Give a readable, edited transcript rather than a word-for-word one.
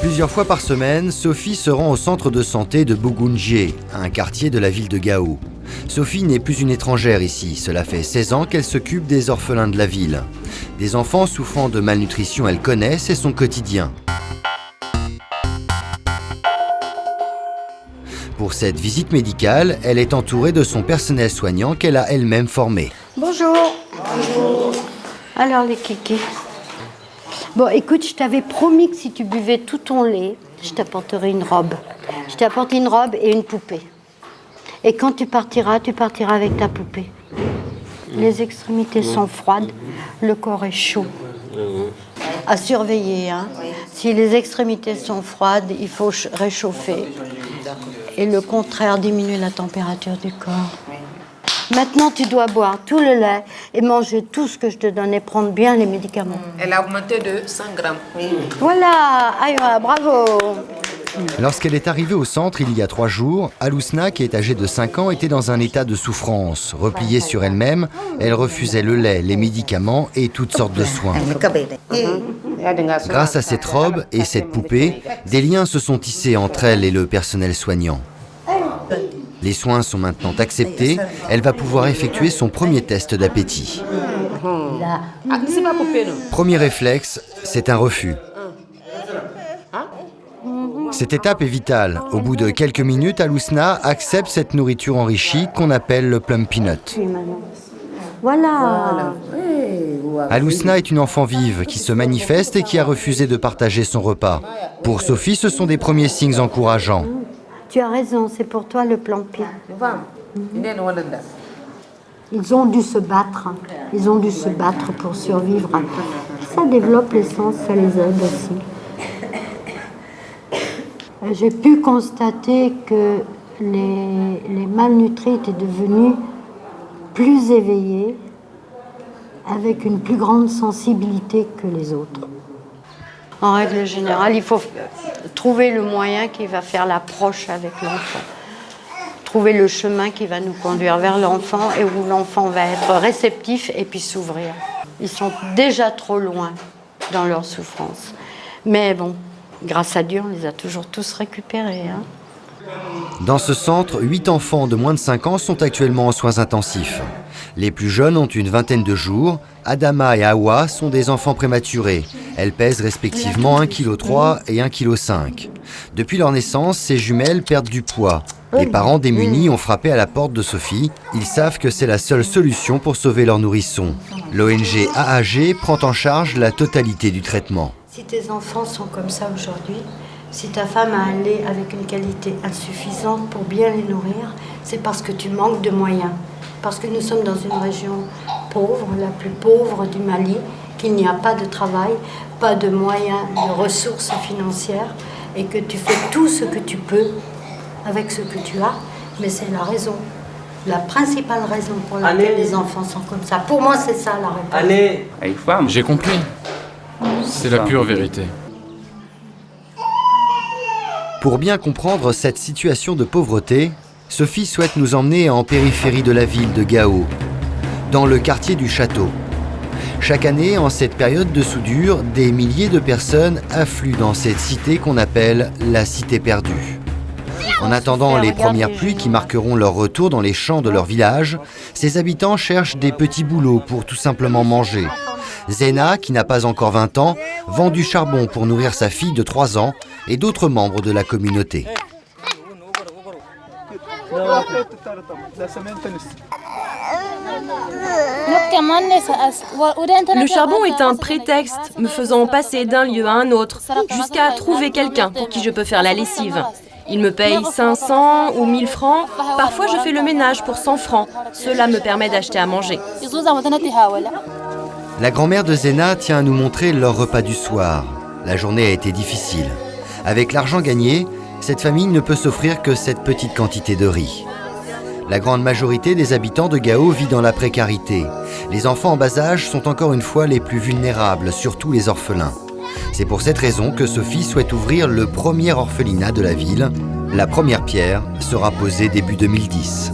Plusieurs fois par semaine, Sophie se rend au centre de santé de Bugundje, un quartier de la ville de Gao. Sophie n'est plus une étrangère ici. Cela fait 16 ans qu'elle s'occupe des orphelins de la ville. Des enfants souffrant de malnutrition, elle connaît, c'est son quotidien. Pour cette visite médicale, elle est entourée de son personnel soignant qu'elle a elle-même formé. Bonjour. Bonjour. Alors les kikis. Bon, écoute, je t'avais promis que si tu buvais tout ton lait, je t'apporterais une robe. Je t'apporte une robe et une poupée. Et quand tu partiras avec ta poupée. Les extrémités sont froides, le corps est chaud. À surveiller, hein. Si les extrémités sont froides, il faut réchauffer. Et le contraire diminue la température du corps. Maintenant, tu dois boire tout le lait et manger tout ce que je te donne et prendre bien les médicaments. Elle a augmenté de 100 grammes. Oui. Voilà, Aïwa, bravo. Lorsqu'elle est arrivée au centre il y a 3 jours, Alousna, qui est âgée de 5 ans, était dans un état de souffrance. Repliée sur elle-même, elle refusait le lait, les médicaments et toutes sortes de soins. Grâce à cette robe et cette poupée, des liens se sont tissés entre elle et le personnel soignant. Les soins sont maintenant acceptés, elle va pouvoir effectuer son premier test d'appétit. Premier réflexe, c'est un refus. Cette étape est vitale. Au bout de quelques minutes, Alousna accepte cette nourriture enrichie qu'on appelle le plum peanut. Voilà. Alousna est une enfant vive qui se manifeste et qui a refusé de partager son repas. Pour Sophie, ce sont des premiers signes encourageants. Tu as raison, c'est pour toi le plan pire. Ils ont dû se battre. Ils ont dû se battre pour survivre. Ça développe les sens, ça les aide aussi. J'ai pu constater que les malnutris étaient devenus plus éveillés, avec une plus grande sensibilité que les autres. En règle générale, il faut trouver le moyen qui va faire l'approche avec l'enfant. Trouver le chemin qui va nous conduire vers l'enfant et où l'enfant va être réceptif et puis s'ouvrir. Ils sont déjà trop loin dans leur souffrance. Mais bon, grâce à Dieu, on les a toujours tous récupérés. Dans ce centre, 8 enfants de moins de 5 ans sont actuellement en soins intensifs. Les plus jeunes ont une vingtaine de jours. Adama et Awa sont des enfants prématurés. Elles pèsent respectivement 1,3 kg et 1,5 kg. Depuis leur naissance, ces jumelles perdent du poids. Les parents démunis ont frappé à la porte de Sophie. Ils savent que c'est la seule solution pour sauver leur nourrisson. L'ONG AAG prend en charge la totalité du traitement. Si tes enfants sont comme ça aujourd'hui, si ta femme a un lait avec une qualité insuffisante pour bien les nourrir, c'est parce que tu manques de moyens. Parce que nous sommes dans une région pauvre, la plus pauvre du Mali, qu'il n'y a pas de travail, pas de moyens, de ressources financières, et que tu fais tout ce que tu peux avec ce que tu as, mais c'est la raison, la principale raison pour laquelle les enfants sont comme ça. Pour moi, c'est ça la réponse. J'ai compris. C'est la pure vérité. Pour bien comprendre cette situation de pauvreté, Sophie souhaite nous emmener en périphérie de la ville de Gao, dans le quartier du Château. Chaque année, en cette période de soudure, des milliers de personnes affluent dans cette cité qu'on appelle la Cité perdue. En attendant les premières pluies qui marqueront leur retour dans les champs de leur village, ces habitants cherchent des petits boulots pour tout simplement manger. Zena, qui n'a pas encore 20 ans, vend du charbon pour nourrir sa fille de 3 ans et d'autres membres de la communauté. Le charbon est un prétexte me faisant passer d'un lieu à un autre jusqu'à trouver quelqu'un pour qui je peux faire la lessive. Il me paye 500 ou 1000 francs. Parfois, je fais le ménage pour 100 francs. Cela me permet d'acheter à manger. La grand-mère de Zena tient à nous montrer leur repas du soir. La journée a été difficile. Avec l'argent gagné, cette famille ne peut s'offrir que cette petite quantité de riz. La grande majorité des habitants de Gao vit dans la précarité. Les enfants en bas âge sont encore une fois les plus vulnérables, surtout les orphelins. C'est pour cette raison que Sophie souhaite ouvrir le premier orphelinat de la ville. La première pierre sera posée début 2010.